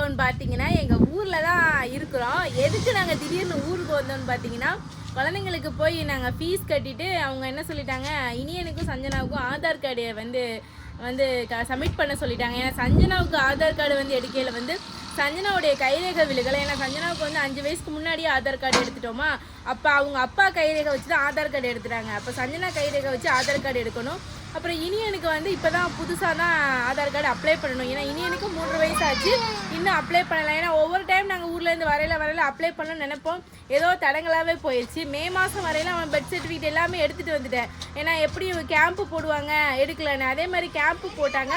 இருக்கோம்னு பார்த்தீங்கன்னா எங்கள் ஊரில் தான் இருக்கிறோம். எதுக்கு நாங்கள் திடீர்னு ஊருக்கு வந்தோம்னு பார்த்தீங்கன்னா, குழந்தைங்களுக்கு போய் நாங்கள் ஃபீஸ் கட்டிட்டு அவங்க என்ன சொல்லிட்டாங்க, இனியனுக்கும் சஞ்சனாவுக்கும் ஆதார் கார்டு வந்து சப்மிட் பண்ண சொல்லிட்டாங்க. ஏன்னா சஞ்சனாவுக்கு ஆதார் கார்டு வந்து எடுக்கையில் வந்து சஞ்சனாவுடைய கைரேகை விழுகலை. ஏன்னா சஞ்சனாவுக்கு வந்து 5 வயசுக்கு முன்னாடியே ஆதார் கார்டு எடுத்துட்டோமா, அப்போ அவங்க அப்பா கைரேகை வச்சு தான் ஆதார் கார்டு எடுத்துட்டாங்க. அப்போ சஞ்சனா கைரேகை வச்சு ஆதார் கார்டு எடுக்கணும். அப்புறம் இனியனுக்கு வந்து இப்போ தான் புதுசாக தான் ஆதார் கார்டு அப்ளை பண்ணணும். ஏன்னா இனியனுக்கு 3 வயசு ஆச்சு, இன்னும் அப்ளை பண்ணலாம். ஏன்னா ஒவ்வொரு டைம் நாங்கள் ஊர்லேருந்து வரையில அப்ளை பண்ணணும்னு நினைப்போம், ஏதோ தடங்களாகவே போயிடுச்சு. மே மாதம் வரையில அவன் பர்த் சர்டிஃபிகேட் எல்லாமே எடுத்துகிட்டு வந்துட்டேன். ஏன்னா எப்படி கேம்ப்பு போடுவாங்க எடுக்கலன்னு, அதே மாதிரி கேம்ப்பு போட்டாங்க.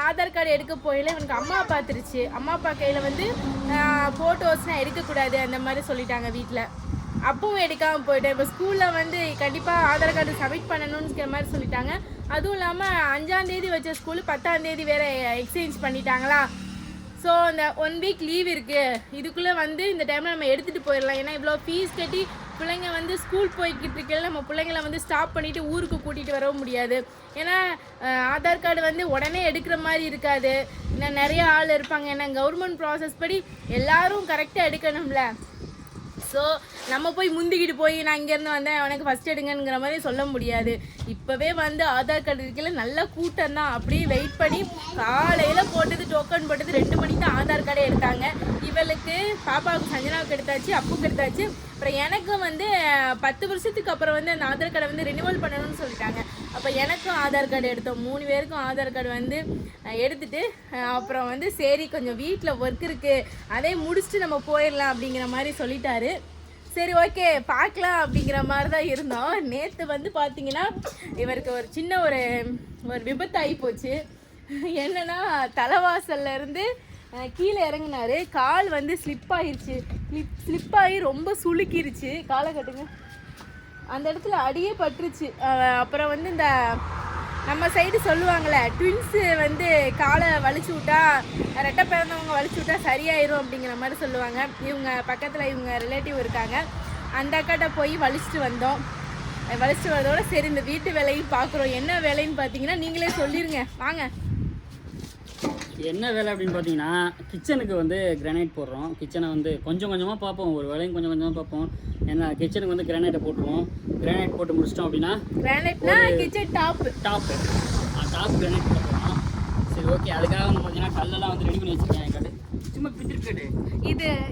ஆதார் கார்டு எடுக்க போயில இவனுக்கு அம்மா பார்த்துருச்சு. அம்மா அப்பா கையில் வந்து ஃபோட்டோஸ்லாம் எடுக்கக்கூடாது அந்த மாதிரி சொல்லிட்டாங்க வீட்டில். அப்பவும் எடுக்காமல் போயிட்டேன். இப்போ ஸ்கூலில் வந்து கண்டிப்பாக ஆதார் கார்டு சப்மிட் பண்ணணுங்கிற மாதிரி சொல்லிட்டாங்க. அதுவும் இல்லாமல் 5ஆம் தேதி வச்ச ஸ்கூலு 10ஆம் தேதி வேறு எக்ஸ்சேஞ்ச் பண்ணிட்டாங்களா. ஸோ இந்த 1 வீக் லீவ் இருக்குது, இதுக்குள்ளே வந்து இந்த டைமில் நம்ம எடுத்துகிட்டு போயிடலாம். ஏன்னா இவ்வளோ ஃபீஸ் கட்டி பிள்ளைங்க வந்து ஸ்கூல் போய்கிட்டு இருக்கையில் நம்ம பிள்ளைங்களை வந்து ஸ்டாப் பண்ணிவிட்டு ஊருக்கு கூட்டிகிட்டு வரவும் முடியாது. ஏன்னா ஆதார் கார்டு வந்து உடனே எடுக்கிற மாதிரி இருக்காது, இன்னும் நிறைய ஆள் இருப்பாங்க. ஏன்னா கவர்மெண்ட் ப்ராசஸ் படி எல்லோரும் கரெக்டாக எடுக்கணும்ல. ஸோ நம்ம போய் முந்திக்கிட்டு போய் நான் இங்கேருந்து வந்தேன் எனக்கு ஃபஸ்ட் எடுங்கங்கிற மாதிரி சொல்ல முடியாது. இப்போவே வந்து ஆதார் கார்டு இருக்கையில் நல்ல கூட்டம் தான். அப்படியே வெயிட் பண்ணி காலையில் போட்டது டோக்கன் போட்டது 2 மணிக்கு தான் ஆதார் கார்டே எடுத்தாங்க. இவளுக்கு பாப்பாவுக்கு சஞ்சனாவுக்கு எடுத்தாச்சு, அப்புக்கு எடுத்தாச்சு. அப்புறம் எனக்கு வந்து 10 வருஷத்துக்கு அப்புறம் வந்து அந்த ஆதார் கார்டை வந்து ரினிவல் பண்ணணும்னு சொல்லிட்டாங்க. அப்போ எனக்கும் ஆதார் கார்டு எடுத்தோம். 3 பேருக்கும் ஆதார் கார்டு வந்து எடுத்துட்டு அப்புறம் வந்து சரி கொஞ்சம் வீட்டில் ஒர்க் இருக்குது, அதே முடிச்சுட்டு நம்ம போயிடலாம் அப்படிங்கிற மாதிரி சொல்லிட்டாரு. சரி ஓகே பார்க்கலாம் அப்படிங்கிற மாதிரி தான் இருந்தோம். நேற்று வந்து பார்த்தீங்கன்னா இவருக்கு ஒரு சின்ன ஒரு விபத்து ஆகி போச்சு. என்னென்னா தலைவாசல்ல இருந்து கீழே இறங்கினாரு, கால் வந்து ஸ்லிப் ஆகி ரொம்ப சுளுக்கிருச்சு. காலை கட்டுங்க, அந்த இடத்துல அடியே பட்டுருச்சு. அப்புறம் வந்து இந்த நம்ம சைடு சொல்லுவாங்கள்ல, ட்வின்ஸு வந்து காலை வலிச்சு விட்டா, ரெட்டை பிறந்தவங்க வலிச்சு விட்டா சரியாயிரும் அப்படிங்கிற மாதிரி சொல்லுவாங்க. இவங்க பக்கத்தில் இவங்க ரிலேட்டிவ் இருக்காங்க, அந்த அக்காட்ட போய் வலிச்சுட்டு வந்தோம். வலிச்சுட்டு வரதோட சரி இந்த வீட்டு வேலையும் பார்க்குறோம். என்ன வேலைன்னு பார்த்தீங்கன்னா நீங்களே சொல்லிடுங்க வாங்க. என்ன வேலை அப்படின்னு பார்த்தீங்கன்னா கிச்சனுக்கு வந்து கிரானைட் போடுறோம். கிச்சனை வந்து கொஞ்சம் கொஞ்சமாக பார்ப்போம், ஒரு வேலையும் கொஞ்சம் கொஞ்சமாக பார்ப்போம். ஏன்னா கிச்சனுக்கு வந்து கிரானைட்டை போட்டுருவோம். கிரானைட் போட்டு முடிச்சிட்டோம் அப்படின்னா கிரானைட்னா கிச்சன் டாப் கிரானைட் போட்டுருவோம். சரி ஓகே, அதுக்காக வந்து பார்த்தீங்கன்னா கல்லெல்லாம் வந்து ரெடி பண்ணி வச்சுருக்கேன். என்கிட்ட சும்மா பிடிச்சிருக்காரு.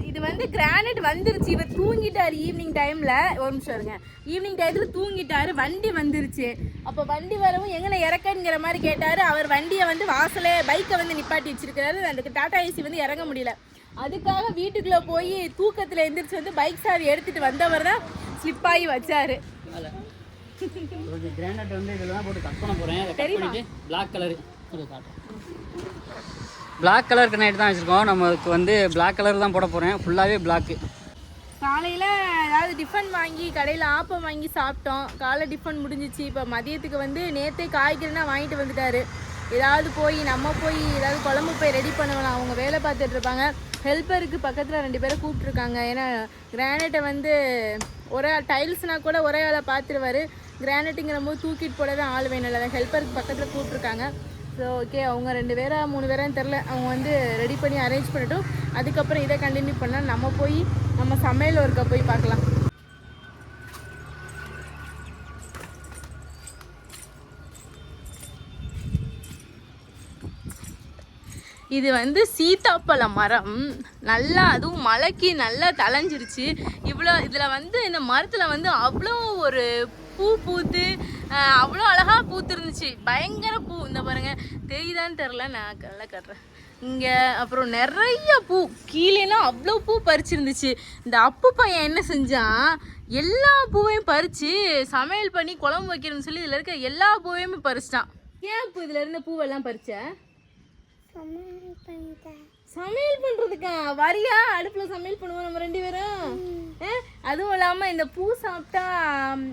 இது வந்து கிரானைட் வந்துருச்சு. இவர் தூங்கிட்டார் ஈவினிங் டைமில். ஒரு நிமிஷம் இருங்க, ஈவினிங் டயத்தில் தூங்கிட்டாரு. வண்டி வந்துருச்சு. அப்போ வண்டி வரவும் எங்கே இறக்கங்கிற மாதிரி கேட்டார். அவர் வண்டியை வந்து வாசலே பைக்கை வந்து நிப்பாட்டி வச்சிருக்கிறாரு. அந்த டாடா ஏசி வந்து இறங்க முடியல. அதுக்காக வீட்டுக்குள்ளே போய் தூக்கத்தில் எந்திரிச்சு வந்து பைக் சாவி எடுத்துகிட்டு வந்தவர் தான் ஸ்லிப் ஆகி வச்சார். கிரானைட் வந்து இதில் தான் போட்டு கட் பண்ண போகிறேன். தெரியுமா? பிளாக் கலர் கிரானைட் தான் வச்சுருக்கோம். நமக்கு வந்து பிளாக் கலர் தான் போட போகிறேன், ஃபுல்லாகவே பிளாக்கு. காலையில் ஏதாவது டிஃபன் வாங்கி கடையில் ஆப்பம் வாங்கி சாப்பிட்டோம். காலை டிஃபன் முடிஞ்சிச்சு. இப்போ மதியத்துக்கு வந்து நேற்றே காய்கறினா வாங்கிட்டு வந்துட்டார். ஏதாவது நம்ம போய் ஏதாவது குழம்பு போய் ரெடி பண்ணுவேன். அவங்க வேலை பார்த்துட்டு இருப்பாங்க. ஹெல்ப்பருக்கு பக்கத்தில் 2 பேரை கூப்பிட்ருக்காங்க. ஏன்னா கிரானைட்டை வந்து ஒரே டைல்ஸ்னால் கூட ஒரே வேலை பார்த்துருவார். கிரானைட்டுங்கிற போது தூக்கிட்டு போட தான் ஆள் வேணும். இல்லை ஹெல்ப்பருக்கு பக்கத்தில் கூப்பிட்ருக்காங்க. ஸோ ஓகே, அவங்க 2 பேரா 3 பேரான்னு தெரில, அவங்க வந்து ரெடி பண்ணி அரேஞ்ச் பண்ணிட்டோம். அதுக்கப்புறம் இதை கண்டினியூ பண்ணால் நம்ம போய் நம்ம சமையல் ஒர்க்கை போய் பார்க்கலாம். இது வந்து சீத்தாப்பழ மரம். நல்லா அதுவும் மழைக்கு நல்லா தளைஞ்சிருச்சு. இதில் வந்து இந்த மரத்தில் வந்து அவ்வளோ ஒரு பூ பூத்து அவ்வளோ அழகாக பூத்துருந்துச்சு. பயங்கர பூ. இந்த பாருங்கள், தெரியுதான்னு தெரில, நான் நல்லா கட்டுறேன் இங்கே. அப்புறம் நிறைய பூ கீழேனா அவ்வளோ பூ பறிச்சிருந்துச்சு. இந்த அப்பு பையன் என்ன செஞ்சான், எல்லா பூவையும் பறித்து சமையல் பண்ணி குழம்பு வைக்கிறேன்னு சொல்லி இதில் இருக்க எல்லா பூவையுமே பறிச்சிட்டான். ஏன் இப்போ இதில் இருந்த பூவெல்லாம் பறிச்ச? சமையல் பண்றதுக்கா? வரியா? அடுப்புல சமையல் பண்ணுவோம் நம்ம 2 பேரும். அதுவும் இல்லாம இந்த பூ சாப்பிட்டா,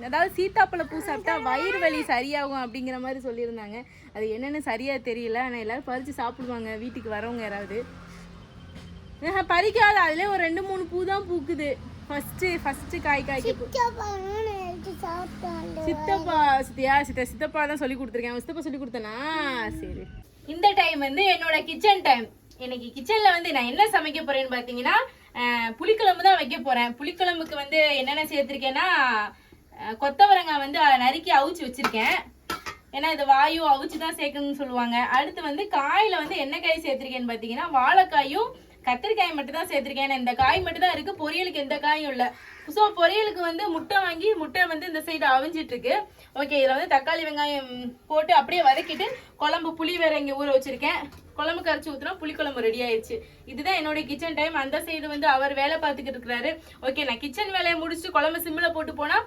அதாவது சீத்தாப்பழ பூ சாப்பிட்டா வயிறு வலி சரியாகும் அப்படிங்கிற மாதிரி சொல்லியிருந்தாங்க. அது என்னன்னு சரியா தெரியல. ஆனால் எல்லாரும் பறிச்சு சாப்பிடுவாங்க வீட்டுக்கு வரவங்க யாராவது. பறிக்காத, அதுல ஒரு 2-3 பூ தான் பூக்குது. ஃபர்ஸ்ட் காய்க்கு சித்தப்பா தான் சொல்லி கொடுத்துருக்கேன். சித்தப்பா சொல்லி கொடுத்தனா? சரி. இந்த டைம் வந்து என்னோட கிச்சன் டைம். இன்னைக்கு கிச்சன்ல வந்து நான் என்ன சமைக்க போறேன்னு பாத்தீங்கன்னா புளிக்குழம்பு தான் வைக்க போறேன். புளிக்குழம்புக்கு வந்து என்னென்ன சேர்த்திருக்கேன்னா கொத்தவரங்காய் வந்து நறுக்கி அவிச்சு வச்சிருக்கேன். ஏன்னா இது வாயு அவிச்சு தான் சேர்க்கணும்னு சொல்லுவாங்க. அடுத்து வந்து காயில வந்து என்ன காய் சேர்த்திருக்கேன்னு பாத்தீங்கன்னா வாழைக்காயும் கத்திரிக்காய் மட்டும் தான் சேர்த்திருக்கேன். ஏன்னா இந்த காய் மட்டும் தான் இருக்கு, பொரியலுக்கு எந்த காயும் இல்லை. ஸோ பொரியலுக்கு வந்து முட்டை வாங்கி முட்டை வந்து இந்த சைடு அவிஞ்சிட்டு இருக்கு. ஓகே, இதில் வந்து தக்காளி வெங்காயம் போட்டு அப்படியே வதக்கிட்டு குழம்பு புளி வேற இங்கே ஊற வச்சிருக்கேன். குழம்பு கரைச்சி ஊற்றினா புளிக்குழம்பு ரெடி ஆயிடுச்சு. இதுதான் என்னோட கிச்சன் டைம். அந்த சைடு வந்து அவர் வேலை பார்த்துக்கிட்டு இருக்கிறாரு. ஓகே, நான் கிச்சன் வேலையை முடிச்சுட்டு குழம்பு சிம்மில் போட்டு போனால்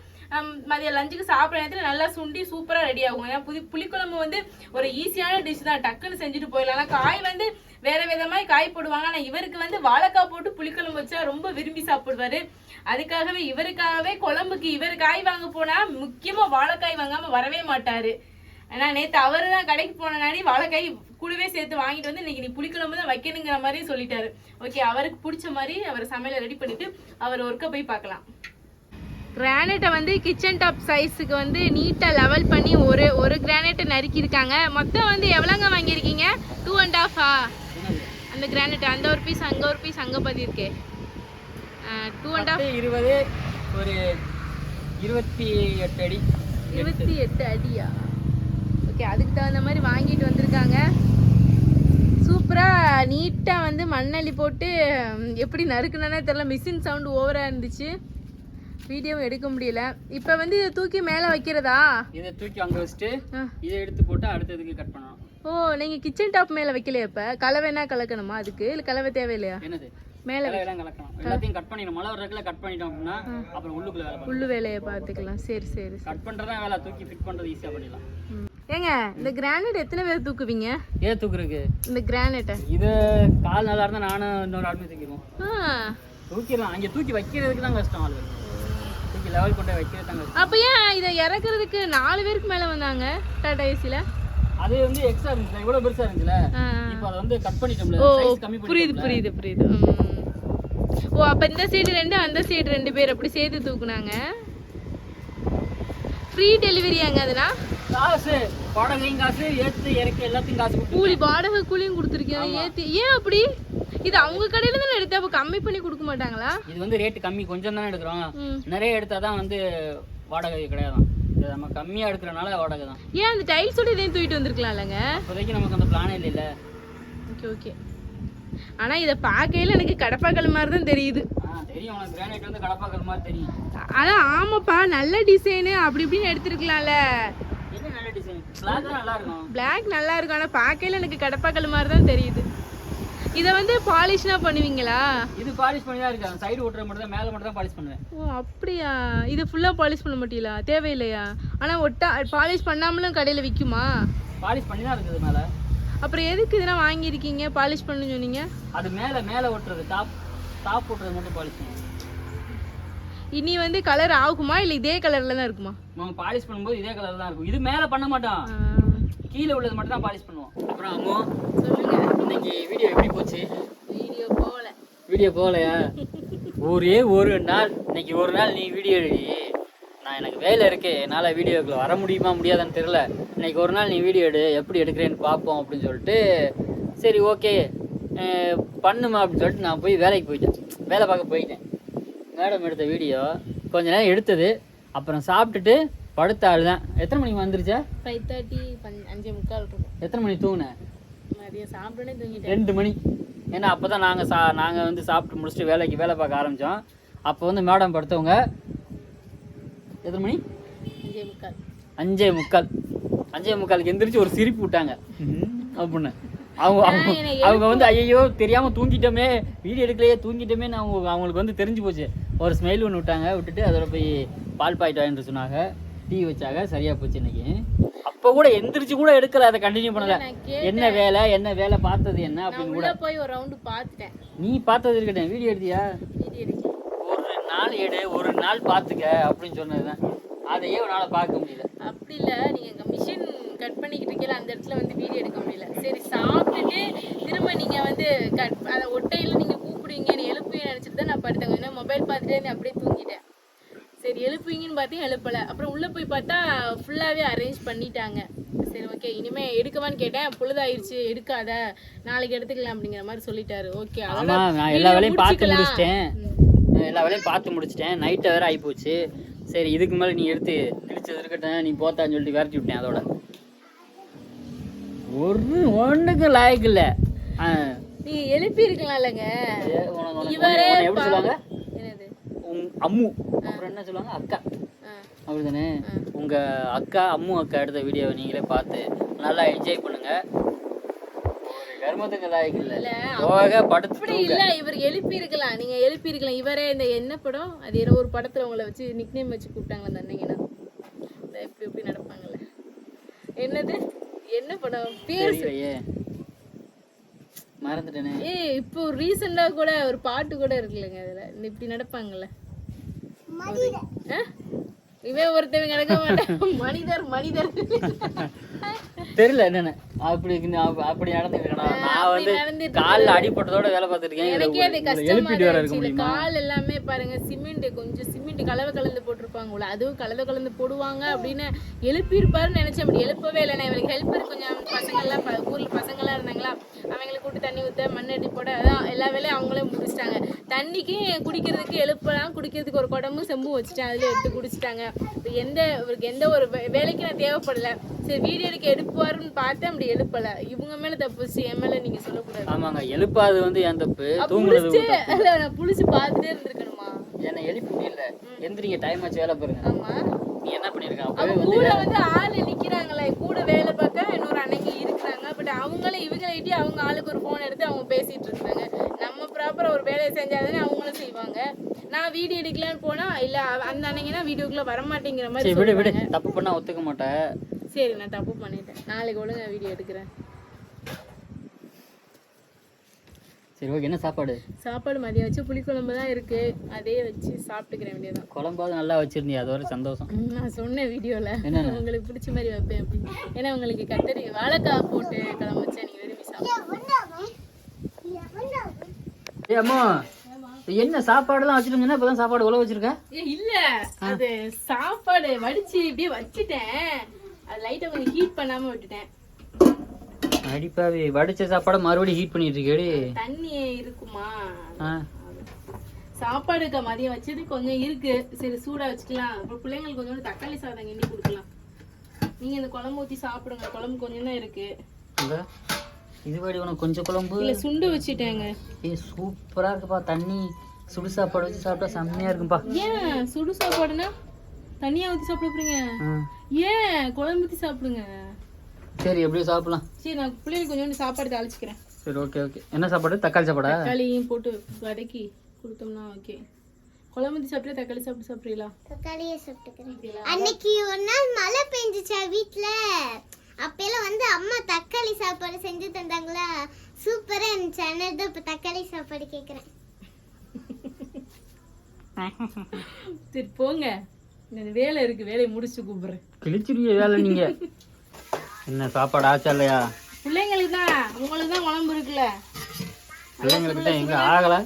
மதியம் லஞ்சுக்கு சாப்பிட்ற நேரத்தில் நல்லா சுண்டி சூப்பராக ரெடி ஆகும். ஏன்னா புளிக்குழம்பு வந்து ஒரு ஈஸியான டிஷ் தான், டக்குன்னு செஞ்சுட்டு போயிடலாம். ஆனால் காய் வந்து வேற விதமாக காய் போடுவாங்க. ஆனால் இவருக்கு வந்து வாழைக்காய் போட்டு புளிக்குழம்பு வச்சா ரொம்ப விரும்பி சாப்பிடுவாரு. அதுக்காகவே இவருக்காகவே குழம்புக்கு இவர் காய் வாங்க போனா முக்கியமா வாழைக்காய் வாங்காம வரவே மாட்டாரு. ஆனா நேத்து அவரு தான் கடைக்கு போனாடி வாழைக்காய் கூடவே சேர்த்து வாங்கிட்டு வந்து இன்னைக்கு நீ புளிக்குழம்பு தான் வைக்கணுங்கிற மாதிரி சொல்லிட்டாரு. ஓகே, அவருக்கு பிடிச்ச மாதிரி அவர் சமையலை ரெடி பண்ணிட்டு அவர் ஒர்க்கை போய் பார்க்கலாம். கிரானைட்டை வந்து கிச்சன் டாப் சைஸுக்கு வந்து நீட்டாக லெவல் பண்ணி ஒரு கிரானைட்டை நறுக்கியிருக்காங்க. மொத்தம் வந்து எவ்வளோங்க வாங்கியிருக்கீங்க? 2.5 அந்த கிரானைட். அந்த ஒரு பீஸ் அங்கே ஒரு பீஸ் அங்கே பாதி இருக்கே 2.5 20 ஒரு 28 அடி. 28 அடியா? ஓகே, அதுக்கு தகுந்த மாதிரி வாங்கிட்டு வந்திருக்காங்க. சூப்பராக நீட்டாக வந்து மண்ணள்ளி போட்டு எப்படி நறுக்குனே தெரியல. மிஷின் சவுண்டு ஓவராக இருந்துச்சு, வீடியோவும் எடுக்க முடியல. இப்போ வந்து இதை தூக்கி மேலே வைக்கிறதா? இதை தூக்கி அங்கே வச்சுட்டு இதை எடுத்து போட்டு அடுத்ததுக்கு கட் பண்ணணும். ஓ, நீங்கள் கிச்சன் டாப் மேலே வைக்கலையா? இப்போ கலவைனா கலக்கணுமா அதுக்கு, இல்லை கலவை தேவையில்லையா? என்னது மேலே கலக்கணும், எல்லாத்தையும் கட் பண்ணிடணும். மழை வர்றதுக்குள்ள கட் பண்ணிட்டோம் அப்படின்னா அப்புறம் உள்ளுக்குள்ள வேலையை பார்த்துக்கலாம். சரி சரி, கட் பண்ணுறதா வேலை, தூக்கி ஃபிட் பண்ணுறது ஈஸியாக பண்ணிடலாம். ஏங்க இந்த கிரானைட் எத்தனை பேர் தூக்குவீங்க? ஏன் தூக்குறதுக்கு இந்த கிரானைட்டை? இது கால் நல்லா இருந்தால் நானும் இன்னொரு ஆளுமே தூக்கிடுவோம். தூக்கிடலாம், அங்கே தூக்கி வைக்கிறதுக்கு தான் கஷ்டம். ஆளு தூக்கி லெவல் கொண்டு வைக்கிறது தான் கஷ்டம். அப்போ ஏன் இதை இறக்குறதுக்கு 4 பேருக்கு மேலே வந்தாங்க டாடா ஏசியில்? அது வந்து எக்ஸ்ட்ரா இருந்துச்சு, இவ்வளோ பெருசாக இருந்துச்சுல. இப்போ அதை வந்து கட் பண்ணிட்டோம்ல, சைஸ் கம்மி புரியுது. ஓ, அப்போ இந்த சைடு 2 அந்த சைடு 2 பேர் அப்படி சேர்த்து தூக்குனாங்க. ஃப்ரீ டெலிவரியாங்க அதுனா? காசு வாடகையும் காசு, ஏற்று இறக்கி எல்லாத்தையும் காசு, கூலி வாடகை கூலியும் கொடுத்துருக்கேன் ஏற்றி. ஏன் அப்படி? இது அவங்க கடையில தானே எடுத்து, அப்போ கம்மி பண்ணி கொடுக்க மாட்டாங்களா? இது வந்து ரேட்டு கம்மி, கொஞ்சம் தானே எடுக்கிறோம். நிறைய எடுத்தாதான் வந்து வாடகை கிடையாது. இது நம்ம கம்மியா எடுக்கிறனால வாடகை தான். ஏன் அந்த டைல்ஸோட இதையும் தூக்கிட்டு வந்திருக்கலாம்லங்க? இப்போதைக்கு நமக்கு அந்த பிளானே இல்லைல்ல. ஓகே. ஆனா இதை பார்க்கையில எனக்கு கடப்பாக்கல் மாதிரி தான் தெரியுது. தெரியும், உனக்கு கிரானைட் வந்து கடப்பாக்கல் மாதிரி தெரியும். அதான் ஆமாப்பா, நல்ல டிசைனு அப்படி இப்படின்னு எடுத்துருக்கலாம்ல. என்ன நல்ல டிசைன்? பிளாக் நல்லா இருக்கும். பிளாக் நல்லா இருக்கும், ஆனா பார்க்கையில எனக்கு கடப்பாக்கல் மாதிரி தான் தெரியுது. இதை வந்து பாலிஷ்னா பண்ணுவீங்களா? இது பாலிஷ் பண்ணி தான் இருக்கு, சைடு ஓட்டுற மட்டும் தான், மேலே மட்டும் தான் பாலிஷ் பண்ணுவேன். ஓ அப்படியா? இது ஃபுல்லாக பாலிஷ் பண்ண மாட்டீங்களா? தேவையில்லையா? ஆனால் பாலிஷ் பண்ணாமலும் கடையில் விற்குமா? பாலிஷ் பண்ணி தான் இருக்குது மேலே. அப்புறம் எதுக்கு இதெல்லாம் வாங்கியிருக்கீங்க? பாலிஷ் பண்ணணும்னு சொன்னீங்க. அது மேலே ஓட்டுறது, டாப் ஓட்டுறது மட்டும் பாலிஷ் பண்ணுவோம். இனி வந்து கலர் ஆகுமா இல்லை இதே கலரில் தான் இருக்குமா? நம்ம பாலிஷ் பண்ணும்போது இதே கலர் தான் இருக்கும். இது மேலே பண்ண மாட்டோம், கீழே உள்ளது மட்டும் தான் பாலிஷ் பண்ணுவோம். அப்புறம் அம்மா சொல்லுங்க, இன்னைக்கு வீடியோ எப்படி போச்சு? வீடியோ போகலையா? ஒரே ஒரு நாள், இன்னைக்கு ஒரு நாள் நீ வீடியோ எடி. நான் எனக்கு வேலை இருக்கு, என்னால் வீடியோக்குள்ள வர முடியுமா முடியாதான்னு தெரில. இன்னைக்கு ஒரு நாள் நீ வீடியோ எடு, எப்படி எடுக்கிறேன்னு பார்ப்போம் அப்படின்னு சொல்லிட்டு, சரி ஓகே பண்ணுமா அப்படின்னு சொல்லிட்டு நான் போய் வேலைக்கு போயிட்டேன். வேலை பார்க்க போயிட்டேன். மேடம் எடுத்த வீடியோ கொஞ்ச நேரம் எடுத்தது, அப்புறம் சாப்பிட்டுட்டு படுத்த ஆள் தான். எத்தனை மணிக்கு வந்துருச்சா? 5:30 5:45 இருக்கும். எத்தனை மணி தூங்கினேன்? மதியம் சாப்பிட்டோன்னே தூங்கிட்டேன். 2 மணி. ஏன்னா அப்போ தான் நாங்கள் வந்து சாப்பிட்டு முடிச்சுட்டு வேலை பார்க்க ஆரம்பித்தோம். அப்போ வந்து மேடம் படுத்தவங்க எத்தனை மணி? 5:45. 5:45 எந்திரிச்சு ஒரு சிரிப்பு விட்டாங்க அப்படின்னு. அவங்க வந்து ஐயோ தெரியாமல் தூங்கிட்டோமே, வீடியோ எடுக்கலையே, தூங்கிட்டோமேன்னு அவங்களுக்கு வந்து தெரிஞ்சு போச்சு. ஒரு ஸ்மைல் ஒன்று விட்டாங்க, விட்டுட்டு அதோட போய் பால் பாயிட்டு வாங்கிட்டு சொன்னாங்க, டீ வச்சாங்க, சரியா போச்சு இன்னைக்கு. அப்போ கூட எந்திரிச்சு கூட எடுக்கல, அதை கண்டினியூ பண்ணல. என்ன வேலை பார்த்தது என்ன அப்படின்னு கூட போய் ஒரு ரவுண்டு பார்த்துட்டேன். நீ பார்த்தது இருக்கட்டும், வீடியோ எடுத்தியா? ஒரு நாள் எடு, ஒரு நாள் பார்த்துக்க அப்படின்னு சொன்னதுதான். அதையே ஒரு நாளை பார்க்க முடியல. அப்படி இல்லை, நீங்கள் மிஷின் கட் பண்ணிக்கிட்டு இருக்கீங்களா, அந்த இடத்துல வந்து வீடியோ எடுக்க முடியல. சரி சாப்பிட்டுட்டு திரும்ப நீங்கள் வந்து அதை ஒட்டையில் நீங்கள் கூப்பிடுவீங்கன்னு எழுப்புவீங்கன்னு நினச்சிட்டு தான் நான் படுத்தேன். ஏன்னா மொபைல் பார்த்துட்டே அப்படியே தூங்கிட்டேன். சரி எழுப்புவீங்கன்னு பார்த்தேன், எழுப்பலை. அப்புறம் உள்ளே போய் பார்த்தா ஃபுல்லாகவே அரேஞ்ச் பண்ணிட்டாங்க. சரி ஓகே. ஓகே இனிமே எடுக்கவான்னு கேட்டேன், பொழுதாயிருச்சு எடுக்காத, நாளைக்கு எடுத்துக்கலாம் அப்படிங்கிற மாதிரி சொல்லிட்டாரு. ஓகே ஆமா, நான் எல்லா வேலையும் பார்த்து முடிச்சிட்டேன். நைட்டை வேற ஆகிப்போச்சு. சரி இதுக்கு மேலே நீ எடுத்து கிழிச்சது இருக்கட்டும், நீ போத்தான்னு சொல்லிட்டு விரட்டி விட்டேன். அதோட ஒன்றுக்கு லாய்க்கு இல்லை. நீ எழுப்பி இருக்கலாம்லங்க. இவரே எப்படி சொல்லுவாங்க? அம்மு அப்புறம் என்ன சொல்லுவாங்க? அக்கா அப்படிதானே? உங்க அக்கா அம்மு அக்கா எடுத்த வீடியோவை நீங்களே பார்த்து நல்லா என்ஜாய் பண்ணுங்க. கர்மத்துக்கு லாய்க்கு இல்லை. அப்படி இல்லை, இவர் எழுப்பி இருக்கலாம், நீங்க எழுப்பி இருக்கலாம். இவரே இந்த என்ன படம் அது ஏதோ ஒரு படத்துல உங்களை வச்சு நிக்நேம் வச்சு கூப்பிட்டாங்களா தந்தீங்கன்னா எப்படி எப்படி நடப்பாங்கல்ல, என்னது என்ன படம் பேர் மறந்துட்டேனே. இப்போ ரீசெண்டா கூட ஒரு பாட்டு கூட இருக்குல்லங்க, அதுல இப்படி நடப்பாங்கல்ல. இவன் ஒருத்தவங்க நடக்க மாட்டேன். மனிதர் மனிதர் தெரியல என்னன்னு அப்படி நடந்துருக்கா. நான் வந்து காலில் அடிப்பட்டதோட வேலை பார்த்துருக்கேன். எனக்கே அது கஷ்டமா இருந்துச்சு. கால் எல்லாமே பாருங்க சிமெண்ட், கொஞ்சம் சிமெண்ட் கலவை கலந்து போட்டிருப்பாங்க, அதுவும் கலந்து போடுவாங்க அப்படின்னு எழுப்பி இருப்பாருன்னு நினைச்சேன். அப்படி எழுப்பவே இல்லை. நான் இவருக்கு ஹெல்ப்பர் கொஞ்சம் பசங்கள்லாம் ஊர்ல பசங்கள்லாம் இருந்தாங்களா, அவங்களுக்கு கூட்டு தண்ணி ஊற்ற மண்ணடி போட அதான் எல்லா வேலையும் அவங்களே முடிச்சிட்டாங்க. தண்ணிக்கு குடிக்கிறதுக்கு எழுப்பலாம், குடிக்கிறதுக்கு ஒரு குடமும் செம்பும் வச்சுட்டேன், அதுல எடுத்து குடிச்சிட்டாங்க. இவருக்கு எந்த ஒரு வேலைக்கு நான் தேவைப்படல. சரி வீடியோ எடுக்க எடுப்பாருன்னு பார்த்தேன், அப்படி எழுப்பல. இவங்க மேல தப்பு, என் மேல நீங்க சொல்லக்கூடாது. ஆமாங்க, எழுப்பாது வந்து என் தப்பு. நான் புடிச்சு பார்த்துட்டே இருந்திருக்கணுமா? என்ன எழுப்பி இல்ல, எந்திரிங்க, டைம் ஆச்சு, வேலை பாருங்க. ஆமா, நீ என்ன பண்ணிருக்க? கூட வந்து ஆள் நிக்கிறாங்களே, கூட வேலை பார்க்க இன்னொரு அன்னைக்கு இருக்கிறாங்க. பட் அவங்களே இவங்கள்கிட்டயே அவங்க ஆளுக்கு ஒரு போன் எடுத்து அவங்க பேசிட்டு இருந்தாங்க. நம்ம ப்ராப்பரா ஒரு வேலையை செஞ்சாதானே அவங்களும் செய்வாங்க. நான் வீடியோ எடுக்கலான்னு போனா இல்ல அந்த அன்னைக்குனா வீடியோக்குள்ள வரமாட்டேங்கிற மாதிரி. விடு, தப்பு பண்ணா ஒத்துக்க மாட்டேன். சரி நான் தப்பு பண்ணிட்டேன், நாளைக்கு ஒழுங்கா வீடியோ எடுக்கிறேன். சரி ஓகே, என்ன சாப்பாடு? சாப்பாடு மதியம் வச்சு புளிக்குழம்பு தான் இருக்கு, அதே வச்சு சாப்பிட்டுக்கிற வேண்டியதான். குழம்பாவது நல்லா வச்சிருந்தியா, அது ஒரு சந்தோஷம். நான் சொன்னேன் வீடியோல உங்களுக்கு பிடிச்ச மாதிரி வைப்பேன் அப்படின்னு. ஏன்னா உங்களுக்கு கத்தரி வாழைக்காய் போட்டு குழம்பு வச்சா நீங்க விரும்பி சாப்பிடுங்க. அம்மா என்ன சாப்பாடுலாம் வச்சிருந்தீங்கன்னா இப்பதான் சாப்பாடு உழவு வச்சிருக்க? இல்ல, அது சாப்பாடு வடிச்சு இப்படியே வச்சுட்டேன், அது லைட்டா கொஞ்சம் ஹீட் பண்ணாம விட்டுட்டேன். அடிப்பாவே, வடிச்ச சாப்பாடு மறுபடியும் ஹீட் பண்ணிட்டு இருக்கேடி. தண்ணி இருக்குமா? சாப்பாடுக்கு மதியம் வச்சது கொஞ்சம் இருக்கு, சரி சூடா வச்சுக்கலாம். அப்புறம் பிள்ளைங்களுக்கு கொஞ்சம் தக்காளி சாதம் கிண்டி கொடுக்கலாம். நீங்க இந்த குழம்பு ஊத்தி சாப்பிடுங்க, குழம்பு கொஞ்சம் தான் இருக்கு. இதுவாடி உனக்கு கொஞ்சம் குழம்பு இல்ல, சுண்டு வச்சுட்டேங்க. சூப்பரா இருக்குப்பா. தண்ணி சுடு சாப்பாடு வச்சு சாப்பிட்டா செம்மையா இருக்கும்பா. ஏன் சுடு சாப்பாடுனா தண்ணியா ஊத்தி சாப்பிட போறீங்க? ஏன் குழம்பு ஊத்தி சாப்பிடுங்க. சரி எப்படியும் சாப்பிடலாம். சரி நான் பிள்ளைங்களுக்கு கொஞ்சம் சாப்பாடு தாளிச்சுக்கிறேன். சரி ஓகே. என்ன சாப்பாடு? தக்காளி சாப்பாடா? தக்காளியும் போட்டு வதக்கி கொடுத்தோம்னா ஓகே. குழம்பு ஊத்தி சாப்பிட்டு தக்காளி சாப்பிடுறீங்களா? தக்காளியே சாப்பிட்டுக்கிறேன். அன்னைக்கு ஒரு நாள் மழை பெஞ்சிச்சா வீட்டுல, அப்பெல்லாம் வந்து அம்மா தக்காளி சாப்பாடு செஞ்சு தந்தாங்களா, சூப்பரா இருந்துச்சு. அதனால இப்ப தக்காளி சாப்பாடு கேக்குறேன். சரி போங்க, இந்த வேலை இருக்கு, வேலையை முடிச்சு கூப்பிடுறேன். கிழிச்சிருக்க வேலை நீங்க. என்ன சாப்பாடு ஆச்சா இல்லையா? பிள்ளைங்களுக்கு தான், உங்களுக்கு தான் குழம்பு இருக்குல்ல, பிள்ளைங்களுக்கு தான் எங்க ஆகல.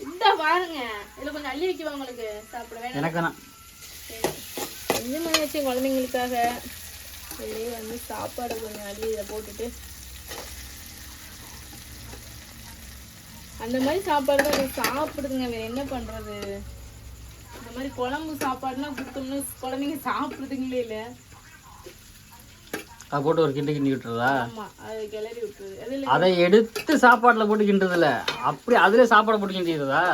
இந்த பாருங்க, இதுல கொஞ்சம் அள்ளி வைக்குவா உங்களுக்கு சாப்பிட வேணும். எனக்கு தான் கொஞ்சம் மணி வச்சு குழந்தைங்களுக்காக வெளியே வந்து சாப்பாடு கொஞ்சம் அள்ளி இதை போட்டுட்டு அந்த மாதிரி சாப்பாடு தான் சாப்பிடுதுங்க. வேற என்ன பண்றது? இந்த மாதிரி குழம்பு சாப்பாடுனா கொடுத்தோம்னா குழந்தைங்க சாப்பிடுதுங்களே இல்ல. அதை போட்டு ஒரு கிண்டி விட்டுறதா? ஆமா, அது கிளறி விட்டுறது. அதை எடுத்து சாப்பாட்டுல போட்டு கிண்டுறதுல அப்படி அதுல சாப்பாடு போட்டு கிண்டிடுறதா?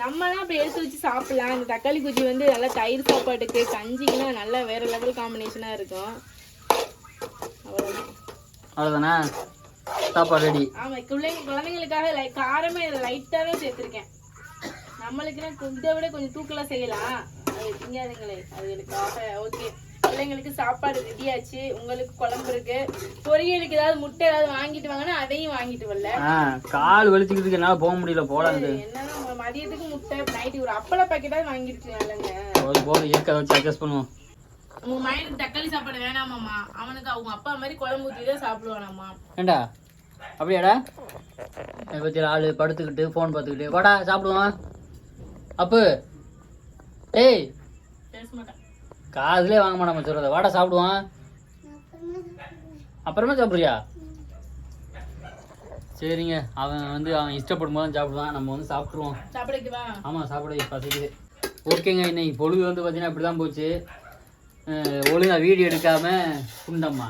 நம்மலாம் அப்படி எடுத்து வச்சு சாப்பிடலாம். இந்த தக்காளி குச்சி வந்து நல்லா தயிர் சாப்பாட்டுக்கு கஞ்சிக்குன்னா நல்லா வேற லெவல் காம்பினேஷனா இருக்கும். அவ்வளவுதானே, சாப்பாடு ரெடி. ஆமா, குழந்தைங்களுக்காக காரமே லைட்டாவே சேர்த்திருக்கேன். நம்மளுக்குன்னா இதை விட கொஞ்சம் தூக்கலா செய்யலாம், அது திங்காதுங்களே, அதுகளுக்காக. ஓகே, பிள்ளைங்களுக்கு சாப்பாடு ரெடியாச்சு. உங்களுக்கு குழம்பு இருக்கு, பொரியலுக்கு ஏதாவது முட்டை ஏதாவது வாங்கிட்டு வாங்கன்னா அதையும் வாங்கிட்டு வரல. கால் வலிச்சுக்கிறதுக்கு என்னால போக முடியல. போடாது என்னன்னா மதியத்துக்கு முட்டை, நைட்டு ஒரு அப்பள பாக்கெட்டாவது வாங்கிருக்கலாம்லங்க. போதும் இருக்க வச்சு அட்ஜஸ்ட் பண்ணுவோம். உங்க மைனுக்கு தக்காளி சாப்பாடு வேணாமாம்மா, அவனுக்கு அவங்க அப்பா மாதிரி குழம்பு ஊற்றி தான் சாப்பிடுவானாம்மா. ஏண்டா அப்படியாடா? பத்தி ஆளு படுத்துக்கிட்டு ஃபோன் பார்த்துக்கிட்டு வாடா சாப்பிடுவான். அப்பு ஏய் பேச மாட்டேன், காதுலேயே வாங்க மாட்டாம சொல்கிறத, வாடா சாப்பிடுவான். அப்புறமா சாப்பிட்றியா? சரிங்க, அவன் இஷ்டப்படும் போது சாப்பிடுவான். நம்ம வந்து சாப்பிட்ருவோம். சாப்பிடுவா? ஆமாம், சாப்பிட பசிக்குது. ஓகேங்க, இன்னைக்கு பொழுது வந்து பார்த்தீங்கன்னா இப்படி தான் போச்சு. ஒழுங்கா வீடியோ எடுக்காம குண்டம்மா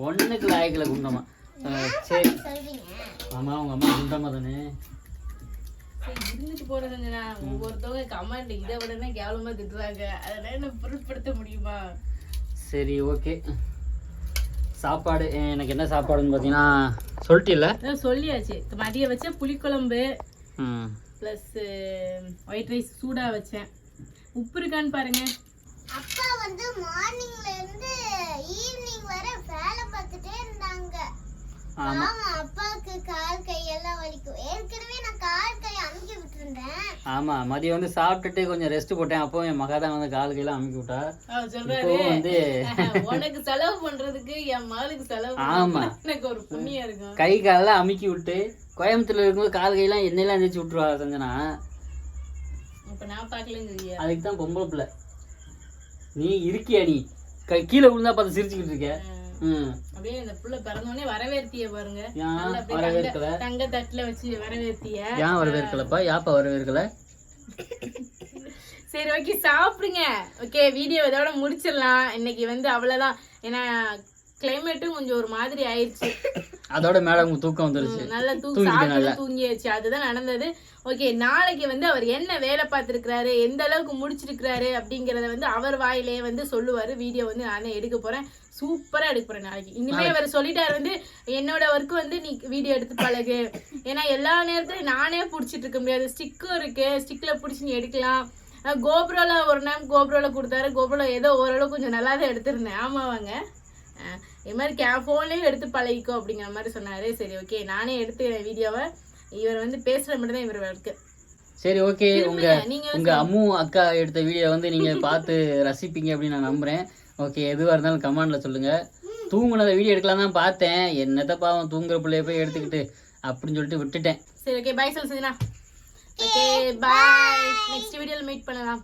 ஒன்றுக்கு லாயக்கில் குண்டம்மா. சரி, ஆமாம், உங்கள் அம்மா குண்டம்மா தானே. இருந்துட்டு போற சஞ்சனா, ஒவ்வொருத்தவங்க கமெண்ட் இதை விட கேவலமா திட்டுறாங்க. அதெல்லாம் என்ன பொருட்படுத்த முடியுமா? சரி, ஓகே. சாப்பாடு எனக்கு என்ன சாப்பாடுன்னு பார்த்தீங்கன்னா சொல்லிட்டில்ல? சொல்லியாச்சு. மதியம் வச்ச புளிக்குழம்பு ப்ளஸ் ஒயிட் ரைஸ் சூடாக வச்சேன். உப்பு இருக்கான்னு பாருங்க. அப்பா வந்து மார்னிங்ல இருந்து ஈவினிங் வரை வேலை பார்த்துட்டே இருந்தாங்க. ஆமா, அப்பாவுக்கு கால் கையெல்லாம் வலிக்கும். ஏற்கனவே நான் கால் கை அமுக்கி விட்டுருந்தேன். ஆமா, மதியம் வந்து சாப்பிட்டுட்டு கொஞ்சம் ரெஸ்ட் போட்டேன். அப்போ என் மகா தான் வந்து கால் கையெல்லாம் அமுக்கி விட்டா. சொல்றாரு வந்து உனக்கு செலவு பண்றதுக்கு என் மகளுக்கு செலவு. ஆமா, எனக்கு ஒரு புண்ணியம் இருக்கும். கை காலெல்லாம் அமுக்கி விட்டு கோயம்புத்தூர்ல இருக்கும்போது கால் கையெல்லாம் எண்ணெயெல்லாம் தேய்ச்சி விட்டுருவா சஞ்சனா. இப்ப நான் பாக்கலங்க. அதுக்கு தான் பொம்பளை பிள்ளை நீ இருக்கியா? நீ கீழே விழுந்தா பார்த்து சிரிச்சுக்கிட்டு இருக்க. அப்படியே இந்த புள்ள பிறந்தோடனே வரவேற்த்திய பாருங்க. வரவேற்கல, தங்க தட்டுல வச்சு வரவேற்த்திய. ஏன் வரவேற்கலப்பா? யாப்பா வரவேற்கல? சரி, ஓகே, சாப்பிடுங்க. ஓகே, வீடியோ இதோட முடிச்சிடலாம். இன்னைக்கு வந்து அவ்வளவுதான். ஏன்னா கிளைமேட்டும் கொஞ்சம் ஒரு மாதிரி ஆயிடுச்சு. அதோட மேடம் தூக்கம் வந்துருச்சு. நல்லா தூங்கியாச்சு. அதுதான் நடந்தது. ஓகே, நாளைக்கு வந்து அவர் என்ன வேலை பார்த்துருக்கிறாரு, எந்த அளவுக்கு முடிச்சிருக்கிறாரு அப்படிங்கறத வந்து அவர் வாயிலே வந்து சொல்லுவாரு. வீடியோ வந்து நானே எடுக்க போறேன். சூப்பரா எடுக்க போறேன் நாளைக்கு. இனிமே அவர் சொல்லிட்டாரு வந்து என்னோட ஒர்க் வந்து நீ வீடியோ எடுத்து பழகு. ஏன்னா எல்லா நேரத்துலயும் நானே பிடிச்சிட்டு இருக்க முடியாது. ஸ்டிக்கும் இருக்கு, ஸ்டிக்ல பிடிச்சி நீ எடுக்கலாம். கோப்ரோல ஒரு நேரம் கோப்ரோல கொடுத்தாரு. கோப்ரோல ஏதோ ஓரளவு கொஞ்சம் நல்லா தான் எடுத்திருந்தேன். ஆமாவாங்க, இது மாதிரி ஃபோன்லேயும் எடுத்து பழகிக்கோ அப்படிங்கிற மாதிரி சொன்னாரு. சரி, ஓகே, நானே எடுத்துக்கிறேன் வீடியோவை. இவர் வந்து பேசுற மட்டும் தான் இவர் இருக்கு. சரி, ஓகே. உங்க அம்மு அக்கா எடுத்த வீடியோ வந்து நீங்க பார்த்து ரசிப்பீங்க அப்படின்னு நான் நம்புறேன். ஓகே, எதுவாக இருந்தாலும் கமெண்ட்ல சொல்லுங்க. தூங்குனதை வீடியோ எடுக்கலாம் தான் பார்த்தேன். என்னத்த பாவம் தூங்குற பிள்ளைய போய் எடுத்துக்கிட்டு அப்படின்னு சொல்லிட்டு விட்டுட்டேன். சரி, ஓகே, பாய் சொல்லுங்க. ஓகே, பாய். நெக்ஸ்ட் வீடியோல மீட் பண்ணலாம்.